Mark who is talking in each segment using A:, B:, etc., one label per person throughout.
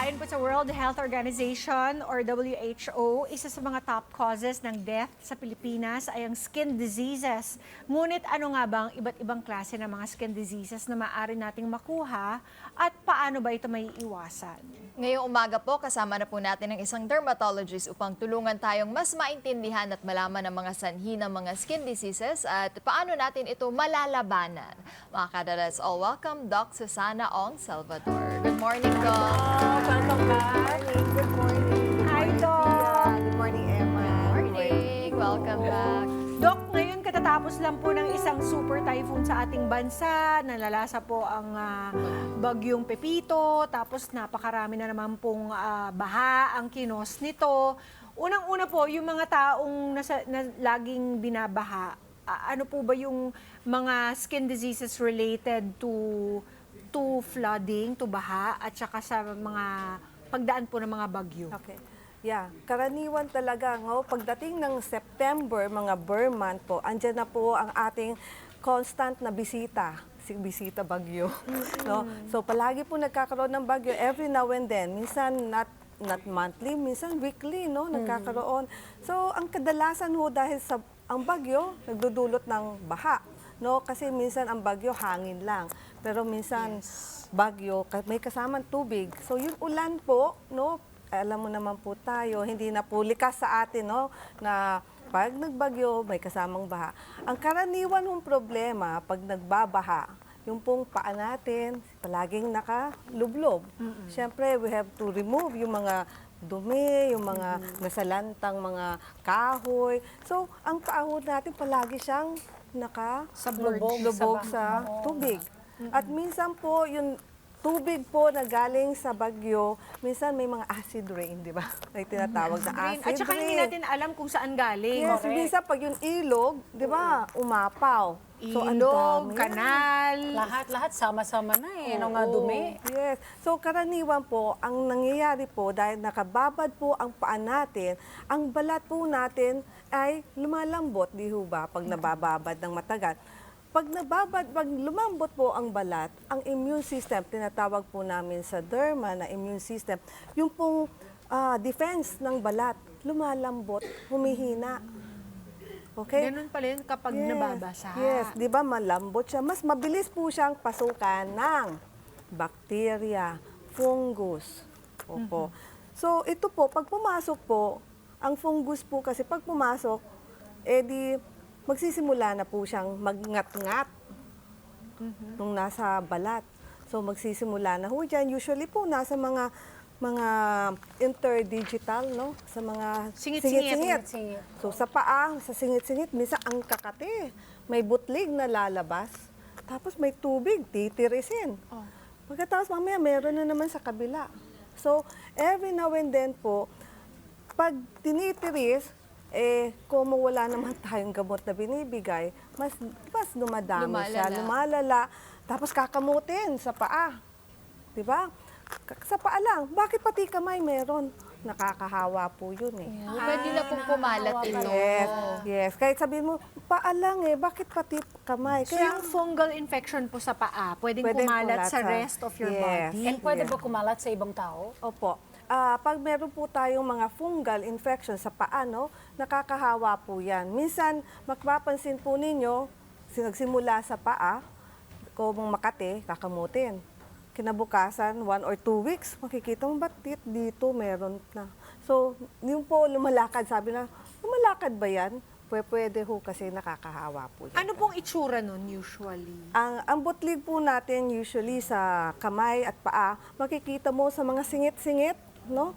A: Ayon po sa World Health Organization or WHO, isa sa mga top causes ng death sa Pilipinas ay ang skin diseases. Ngunit ano nga ba ang iba't ibang klase ng mga skin diseases na maaari nating makuha at paano ba ito may iwasan?
B: Ngayong umaga po, kasama na po natin ang isang dermatologist upang tulungan tayong mas maintindihan at malaman ang mga sanhi ng mga skin diseases at paano natin ito malalabanan. Mga kada, let's all welcome Doc Susana Ong Salvador. Good morning, Doc.
C: Welcome back. Good morning.
A: Hi, Doc!
C: Good morning, Emma.
B: Good morning. Welcome back.
A: Doc, ngayon katatapos lang po ng isang super typhoon sa ating bansa. Nalalasa po ang bagyong Pepito, tapos napakarami na naman pong baha ang kinos nito. Unang-una po, yung mga taong laging binabaha, ano po ba yung mga skin diseases related to flooding, to baha, at saka sa mga pagdaan po ng mga bagyo?
C: Okay. Yeah, karaniwan talaga, pagdating ng September, mga Burr month po, andyan na po ang ating constant na bisita, si bisita bagyo. No? So palagi po nagkakaroon ng bagyo every now and then, minsan not monthly, minsan weekly, no, nagkakaroon. So ang kadalasan ho dahil sa ang bagyo nagdudulot ng baha, no, kasi minsan ang bagyo hangin lang. Pero minsan bagyo may kasamang tubig. So yung ulan po, no, alam mo naman po tayo, hindi na po likas sa atin, no, na pag nagbagyo, may kasamang baha. Ang karaniwan ng problema pag nagbabaha, yung pong paa natin, palaging nakalublob. Siyempre, we have to remove yung mga dumi, yung mga nasalantang mga kahoy. So, ang paa natin palagi siyang nakalubog sa tubig. At minsan po, yung tubig po na galing sa bagyo, minsan may mga acid rain, di ba? May tinatawag na acid rain.
A: At saka hindi natin alam kung saan galing.
C: Yes, minsan pag yung ilog, di ba, umapaw.
A: Ilog,
C: ang dami.
A: kanal.
D: Lahat sama-sama na nung nga dumi.
C: Yes. So karaniwan po, ang nangyayari po dahil nakababad po ang paa natin, ang balat po natin ay lumalambot, di ho ba, pag nabababad ng matagal. Pag lumambot po ang balat, ang immune system, tinatawag po namin sa derma na immune system, yung pong defense ng balat, lumalambot, humihina. Okay?
A: Ganun pala yun kapag nababasa.
C: Yes, di ba malambot siya. Mas mabilis po siyang pasukan ng bacteria, fungus. Opo. So ito po, pag pumasok po, ang fungus po kasi pag pumasok, edi magsisimula na po siyang magngat-ngat nung nasa balat. So magsisimula na ho dyan. Usually po nasa mga interdigital, no? Sa mga
A: Singit-singit.
C: So sa paa, sa singit-singit, minsan ang kakate, may butlig na lalabas, tapos may tubig, titirisin. Pagkatapos mamaya, meron na naman sa kabila. So every now and then po, pag tinitiris, kung wala naman tayong gamot na binibigay, mas dumadami siya, lumalala, tapos kakamutin sa paa. Di ba? Sa paa lang. Bakit pati kamay meron? Nakakahawa po yun eh.
B: Pwede na pong pumalat ito.
C: Yes. Kahit sabihin mo, paa lang bakit pati kamay?
A: So yung fungal infection po sa paa, pwedeng kumalat sa rest of your body?
D: And pwede ba kumalat sa ibang tao?
C: Opo. Pag meron po tayong mga fungal infection sa paa, no, nakakahawa po yan. Minsan, mapapansin po ninyo, nagsimula sa paa, kung makate, kakamutin. Kinabukasan, 1 or 2 weeks, makikita mo ba't dito meron na. So, yung po lumalakad, sabi na, lumalakad ba yan? Pwede ho kasi nakakahawa po yan.
A: Ano pong itsura nun usually?
C: Ang butlig po natin usually sa kamay at paa, makikita mo sa mga singit-singit, no?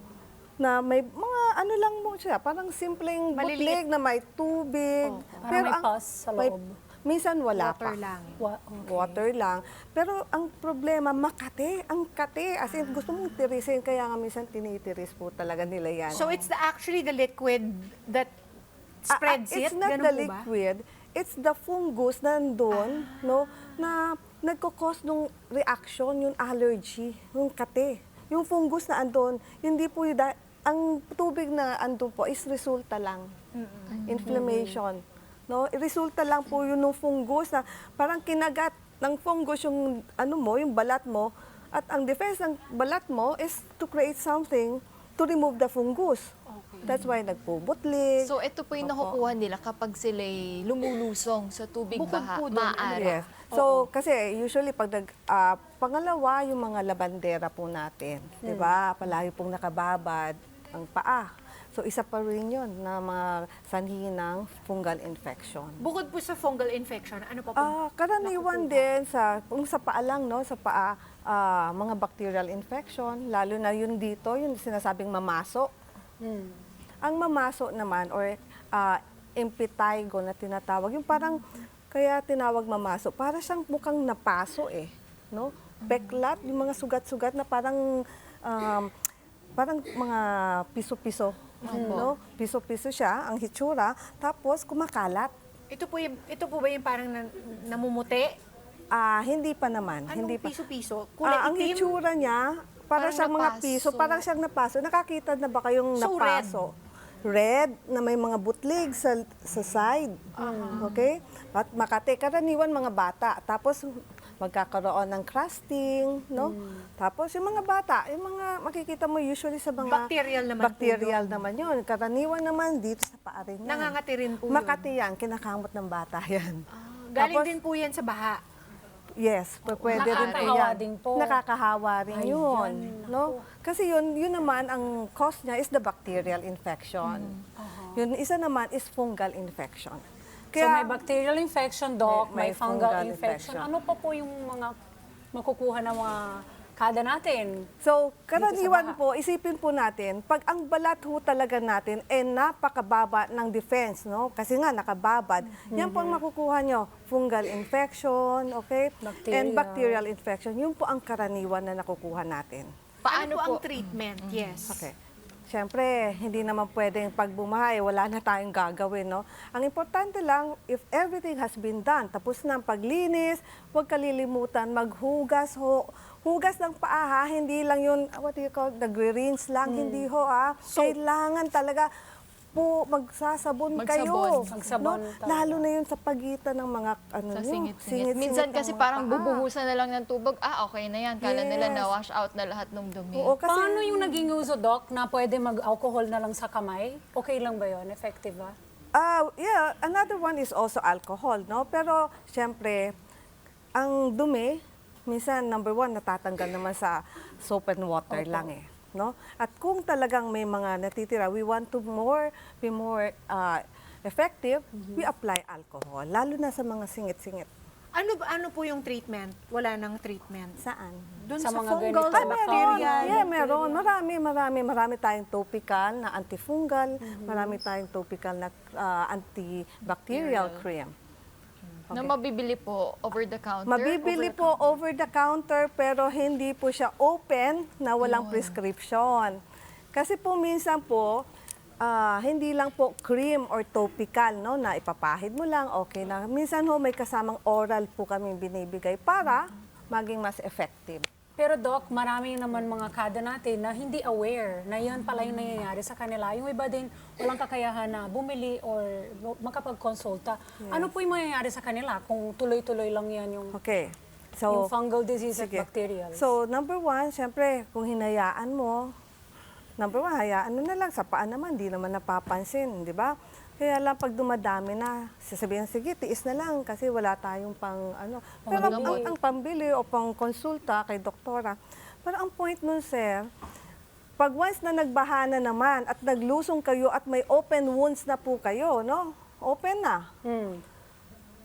C: Na may mga ano lang mo siya, parang simpleng butlig na may tubig.
D: Parang may pus sa loob.
C: Minsan wala
A: Water
C: pa.
A: lang.
C: Water lang. Pero ang problema, makate. Ang kate. As in, gusto mong tirisin, kaya nga minsan tinitiris po talaga nila yan.
A: So it's actually the liquid that spreads it?
C: It's not
A: Ganun
C: the
A: po ba?
C: liquid. It's the fungus nandun, no, na nagkukos ng reaction, yung allergy, yung kate. Yung fungus na andun, hindi po ang tubig na andun po is resulta lang. Inflammation. No, resulta lang po yun ng fungus na parang kinagat ng fungus yung ano mo, yung balat mo, At ang defense ng balat mo is to create something to remove the fungus. That's why nagpubutlig.
B: So ito po yung nakukuha nila kapag sila'y lumulusong sa tubig
A: Bukod
B: baha,
A: po doon,
B: maaari.
C: Yes. So, kasi usually pag pangalawa, yung mga labandera po natin, di ba? Palagi pong nakababad ang paa. So, isa pa rin yun na mga sanhi ng fungal infection.
A: Bukod po sa fungal infection, ano pa po?
C: Karaniwan din kung sa paa lang, no? Sa paa, mga bacterial infection, lalo na yun dito, yung sinasabing mamaso. Ang mamaso naman, or impetigo na tinatawag, yung parang, kaya tinawag mamaso, para siyang mukhang napaso no? Peklat, yung mga sugat-sugat na parang mga piso-piso, no? Piso-piso siya, ang hitsura, tapos kumakalat.
A: Ito po ba yung parang namumuti?
C: Hindi pa naman.
A: Anong
C: hindi pa.
A: piso-piso? Kulay
C: Ang
A: itim?
C: hitsura niya, para
B: Parang
C: siyang mga
B: napaso.
C: piso, parang siyang napaso. Nakakita na ba kayong
A: So,
C: napaso? Red, na may mga butlig sa side. Okay? At makate, karaniwan mga bata. Tapos magkakaroon ng crusting, no? Tapos yung mga bata, yung mga makikita mo usually sa mga
A: Bacterial naman po
C: bacterial naman yun. Karaniwan naman dito sa paa rin yan.
A: Nangangati rin po yun.
C: Makati yan, kinakamot ng bata yan.
A: Galing
C: Tapos-
A: din po yan sa baha.
C: Yes, pwede rin po
D: Nakakahawa
C: yan.
D: din po.
C: Nakakahawa rin yun. No? Kasi yun naman, ang cause niya is the bacterial infection. Yun, isa naman is fungal infection.
D: So may bacterial infection, Doc,
C: May
D: may fungal
C: fungal
D: infection.
C: infection.
D: Ano pa po yung mga makukuha ng mga kada natin?
C: So, karaniwan
D: baha.
C: po, isipin po natin, pag ang balat ho talaga natin napakababa ng defense, no? Kasi nga, nakababad. Yan po ang makukuha nyo. Fungal infection, okay?
D: Bacterial.
C: And bacterial infection. Yun po ang karaniwan na nakukuha natin.
A: ano
B: Paano
A: po
B: po?
A: ang treatment? Yes.
C: Okay. Siyempre, hindi naman pwedeng pag bumahay, wala na tayong gagawin, no? Ang importante lang, if everything has been done, tapos na ang paglinis, huwag kalilimutan, maghugas ho. Hugas ng paa, ha? Hindi lang yun, what do you call, nagre-rinse lang, hindi ho, ha? Kailangan talaga po magsasabon kayo.
D: Magsabon
C: no?
D: talaga.
C: Lalo na yun sa pagitan ng mga,
B: Sa
C: nyo,
B: singit-singit. Minsan
C: ng
B: kasi
C: mga
B: parang
C: paa.
B: bubuhusan na lang ng tubig, okay na yan. Kala nila
C: Yes.
B: na-wash out na lahat ng dumi.
C: Oo, kasi,
D: Paano yung naging uso, Doc, na pwede mag-alcohol na lang sa kamay? Okay lang ba yun? Effective ba?
C: Yeah, another one is also alcohol, no? Pero, syempre, ang dumi, minsan, number one, natatanggal naman sa soap and water lang no? At kung talagang may mga natitira, we want to be more effective, we apply alcohol, lalo na sa mga singit-singit.
A: Ano po yung treatment? Wala nang treatment.
C: Saan?
A: Doon
D: Sa
A: sa,
D: mga
A: fungal,
D: ganito,
A: sa
D: meron.
A: bacterial.
C: Yeah, meron. Marami tayong topical na antifungal, marami tayong topical na antibacterial cream.
B: Na mabibili po over the counter?
C: Mabibili po over the counter pero hindi po siya open na walang prescription. Kasi po minsan po, hindi lang po cream or topical, no, na ipapahid mo lang, okay na. Minsan ho, may kasamang oral po kami binibigay para maging mas effective.
D: Pero Doc, marami naman mga kada natin na hindi aware na yan pala yung nangyayari sa kanila. Yung iba din walang kakayahan na bumili or makapag-consulta. Ano po yung mangyayari sa kanila kung tuloy-tuloy lang yan yung,
C: Okay.
D: yung fungal disease at
C: sige.
D: bacterial?
C: So, number one, syempre, kung hinayaan mo, hayaan mo na lang. Sa paa naman, di naman napapansin, di ba? Kaya lang pag dumadami na, sasabihin, sige, tiis na lang kasi wala tayong pang ano. Pero ang pambili o pang konsulta kay doktora, pero ang point nun, sir, pag once na nagbaha na naman at naglusong kayo at may open wounds na po kayo, no? Open na.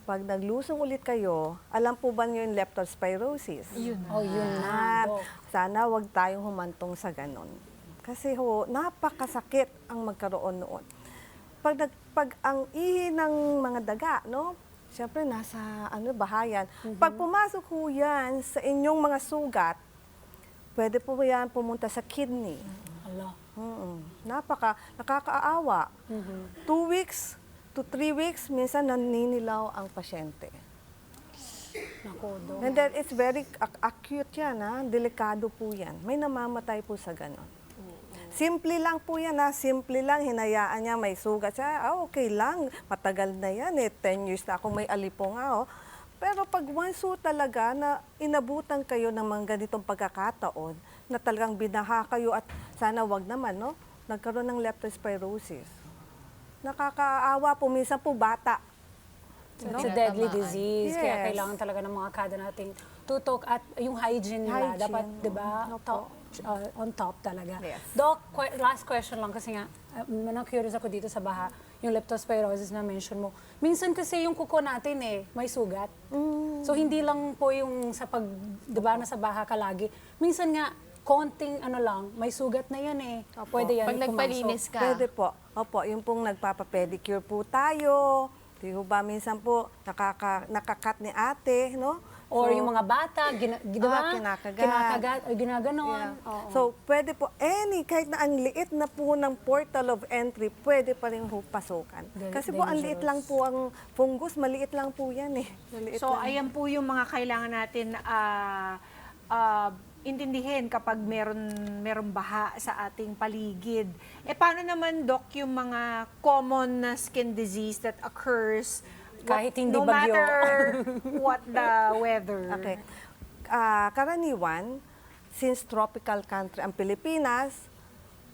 C: Pag naglusong ulit kayo, alam po ba niyo yung leptospirosis?
B: Yun.
D: Oh, yun na,
C: At
D: Doc.
C: sana wag tayong humantong sa ganun. Kasi napakasakit ang magkaroon noon. Pag ang ihi ng mga daga, no? Siyempre, nasa bahayan. Pag pumasok ho yan sa inyong mga sugat, pwede po yan pumunta sa kidney.
D: Ala.
C: Nakakaawa. 2 weeks to 3 weeks, minsan naninilaw ang pasyente.
D: Naku, Doc.
C: And then it's very acute yan, ha? Delikado po yan. May namamatay po sa ganon. Simple lang po yan, ha? Simple lang, hinayaan niya, may sugat siya. Okay lang, matagal na yan, 10 years na ako may alipong, Pero pag once ho talaga na inabutan kayo ng mga ganitong pagkakataon, na talagang binaha kayo at sana wag naman, no? Nagkaroon ng leptospirosis. Nakakaawa po, minsan po bata.
D: It's a deadly
B: Tinatamaan.
D: disease, kaya
C: Yes.
D: kailangan talaga ng mga kada nating tutok at yung hygiene nila.
C: Hygiene.
D: Dapat, di ba,
C: Opo.
D: on top talaga.
C: Yes.
D: Doc, last question lang kasi nga, curious ako dito sa baha, yung leptospirosis na mention mo. Minsan kasi yung kuko natin may sugat. So hindi lang po yung sa pag, di ba, nasa baha ka lagi. Minsan nga, konting lang, may sugat na yan Pwede yan
B: Pag
D: pumasok.
B: nagpalinis ka.
C: Pwede po. Opo, yung pong nagpapapedicure po tayo. Di ho ba, minsan po nakakat ni ate, no?
D: Or
C: So,
D: yung mga bata,
C: kinakagat.
D: ginaganon.
C: Yeah.
D: Oo.
C: So, pwede po, kahit na ang liit na po ng portal of entry, pwede pa rin ho pasukan. Kasi po, ang liit lang po ang fungus, maliit lang po yan Maliit
A: So,
C: lang.
A: ayan po yung mga kailangan natin intindihin kapag meron baha sa ating paligid. Paano naman, Doc, yung mga common na skin disease that occurs
D: Kahit hindi
A: no
D: bagyo.
A: matter what the weather?
C: Okay. Karaniwan, since tropical country ang Pilipinas,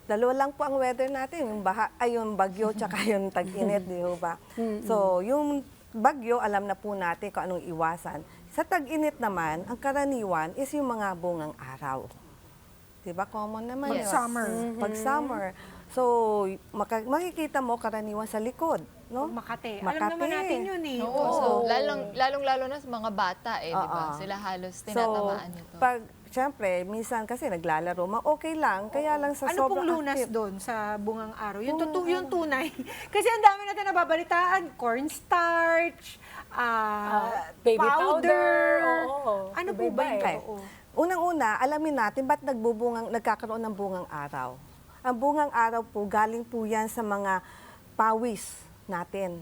C: dalawa lang po ang weather natin, yung bagyo tsaka yung tag-init, di ho ba? So, yung bagyo, alam na po natin kung anong iwasan. Sa tag-init naman, ang karaniwan is yung mga bungang araw. Di ba? Common naman
A: Pag
C: yun.
A: summer.
C: Pag summer. So, makikita mo karaniwan sa likod, no?
A: Makati. Alam
C: Makati.
A: naman natin yun
B: Oo, so, lalong-lalo na sa mga bata di ba?
C: Oo.
B: Sila halos
C: So,
B: tinatamaan nito.
C: siyempre, minsan kasi naglalaro, okay lang. Kaya lang sa
A: Ano
C: sobrang
A: pong lunas
C: active.
A: doon sa bungang araw? Yung yung tunay. Kasi ang dami natin nababalitaan. Cornstarch,
D: baby powder, oo.
A: Ano po ba
D: Iba-iba
A: yun? Oo.
C: Unang-una, alamin natin ba't nagkakaroon ng bungang araw. Ang bungang araw po, galing po yan sa mga pawis natin.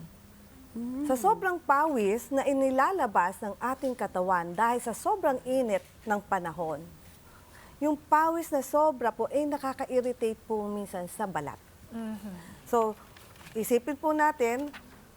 C: Sa sobrang pawis na inilalabas ng ating katawan dahil sa sobrang init ng panahon, yung pawis na sobra po ay nakaka-irritate po minsan sa balat. So, isipin po natin,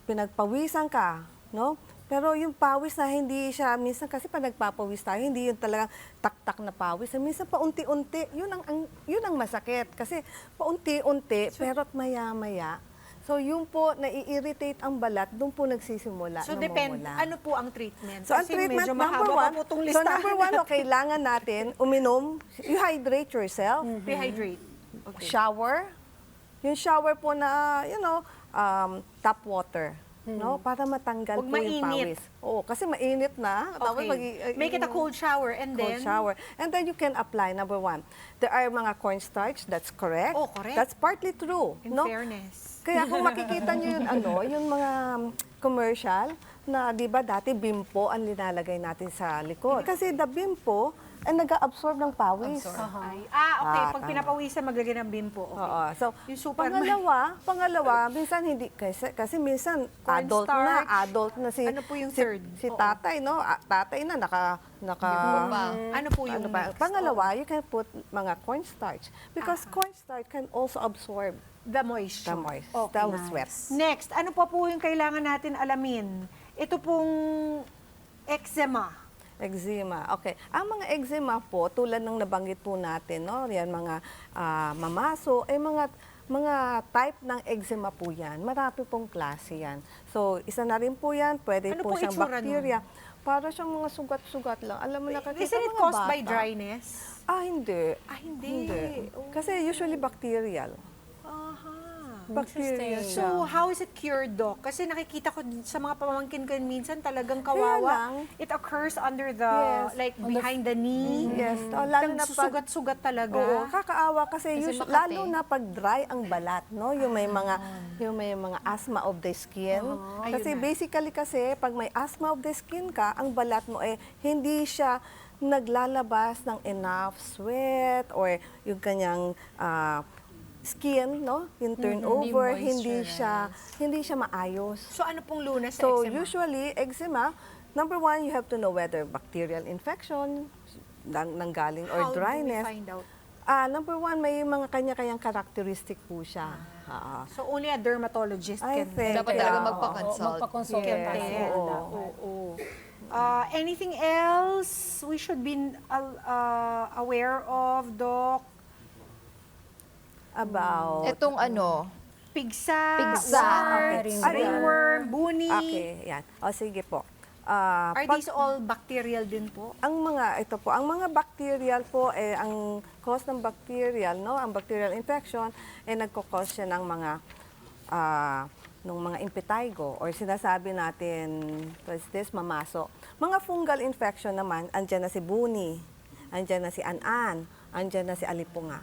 C: pinagpawisan ka, no? Pero yung pawis na hindi siya, minsan kasi pag nagpapawis tayo, hindi yun talagang tak-tak na pawis. Minsan paunti-unti, yun ang masakit. Kasi paunti-unti, pero't maya-maya. So yung po, nai-irritate ang balat, doon po nagsisimula.
A: So, depende. Ano po ang treatment?
C: So, ang
A: Kasi
C: treatment,
A: medyo
C: number
A: mahaba pa
C: one,
A: po itong
C: so
A: listahan.
C: number one, kailangan natin uminom, you hydrate yourself,
A: Rehydrate.
C: shower. Yung shower po na, tap water. No, para matanggal
A: Huwag
C: po yung
A: mainit.
C: pawis. Oo, kasi mainit na. Tapos
A: Okay. Make it a cold shower and
C: cold
A: then?
C: shower. And then you can apply, number one. There are mga cornstarch, that's correct.
A: Oh, correct.
C: That's partly true.
A: In
C: no?
A: fairness.
C: Kaya kung makikita nyo yung mga commercial na, di ba, dati bimpo ang linalagay natin sa likod. Kasi the bimpo ay nag-absorb ng pawis.
A: Okay. Okay.
C: Ah,
A: Pag
C: tama.
A: pinapawisan, maglagay ng bimpo. Okay.
C: Oo. So,
A: Yung Superman.
C: pangalawa, minsan hindi, kasi minsan
A: Cornstarch.
C: adult na si,
A: Ano po yung
C: si,
A: third?
C: si
A: Oo.
C: tatay, no? Tatay na naka
B: pa.
A: Ano po yung
C: ano pa?
A: next?
C: Pangalawa, you can put mga cornstarch. Because cornstarch can also absorb
A: The moisture.
C: the moist,
A: Okay.
C: the sweat.
A: Next, ano pa po yung kailangan natin alamin? Ito pong eczema.
C: Eczema. Okay. Ang mga eczema po, tulad ng nabanggit po natin, no? Yan mga mamaso, mga type ng eczema po yan. Marami pong klase yan. So, isa na rin po yan. Pwede
A: Ano
C: po
A: pong
C: siyang
A: itsura
C: bacteria. Para siyang mga sugat-sugat lang. Alam mo, nakakita
A: Isn't it
C: mga
A: caused by
C: bata.
A: dryness?
C: Hindi.
A: Hindi. Oh.
C: Kasi usually bacterial.
A: Aha.
C: Bacterial
D: Interesting.
C: siya.
A: So, how is it cured, Doc? Kasi nakikita ko sa mga pamangkin ko minsan talagang
C: Kaya
A: kawawa.
C: lang.
A: It occurs under the,
C: Yes.
A: like, behind the knee.
C: Yes. Lalo na pag
A: Sugat-sugat talaga.
C: Oo, kakaawa kasi,
B: Kasi
C: usually,
B: makati.
C: lalo na pag dry ang balat, no? Yung may mga asthma of the skin. Kasi
A: Ayun na.
C: basically kasi pag may asthma of the skin ka, ang balat mo hindi siya naglalabas ng enough sweat or yung kanyang skin, no? Yung turnover, hindi siya maayos.
A: So, ano pong lunas sa
C: So
A: eczema?
C: usually, eczema, number one, you have to know whether bacterial infection, nanggaling or
A: How
C: dryness.
A: do we find out?
C: Number one, may mga kanya-kanyang characteristic po siya.
A: So, only a dermatologist
C: I
A: can
C: think,
B: Dapat
C: yeah.
B: talaga
D: Oo,
B: magpa-consult.
D: magpa-consult
C: Yes.
D: tayo.
C: Oo.
A: Oo. Anything else we should be aware of, Doc?
C: About...
B: Itong ano,
A: Pigsa,
B: Pigsa.
A: warts,
C: Okay.
A: ringworm, buni.
C: Okay, yan. O sige po.
A: Are
C: Pag-
A: these all bacterial din po?
C: ang mga bacterial po, ang cause ng bacterial, no, ang bacterial infection, nagko-cause siya ng mga impetigo or sinasabi natin, mamaso. Mga fungal infection naman, andyan na si buni, andyan na si an-an, andyan na si alipunga.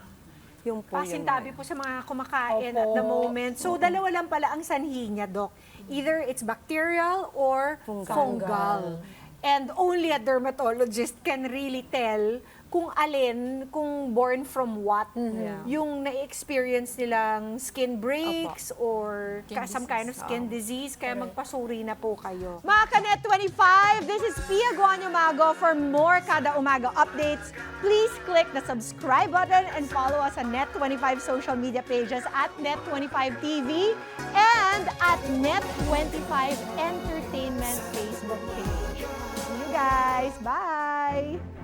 C: Yung po yun.
A: Pasintabi po sa mga kumakain at
D: Opo.
A: the moment. So, dalawa lang pala ang sanhi niya, Doc. Either it's bacterial or fungal. And only a dermatologist can really tell kung alin, kung born from what, yung na-experience nilang skin breaks or some kind of skin disease. Kaya magpasuri na po kayo. Mga Kanet 25, this is Pia Guanyamago. For more Kada Umaga updates, please click the subscribe button and follow us on Net25 social media pages at Net25 TV and at Net25 Entertainment Facebook page. See you guys. Bye!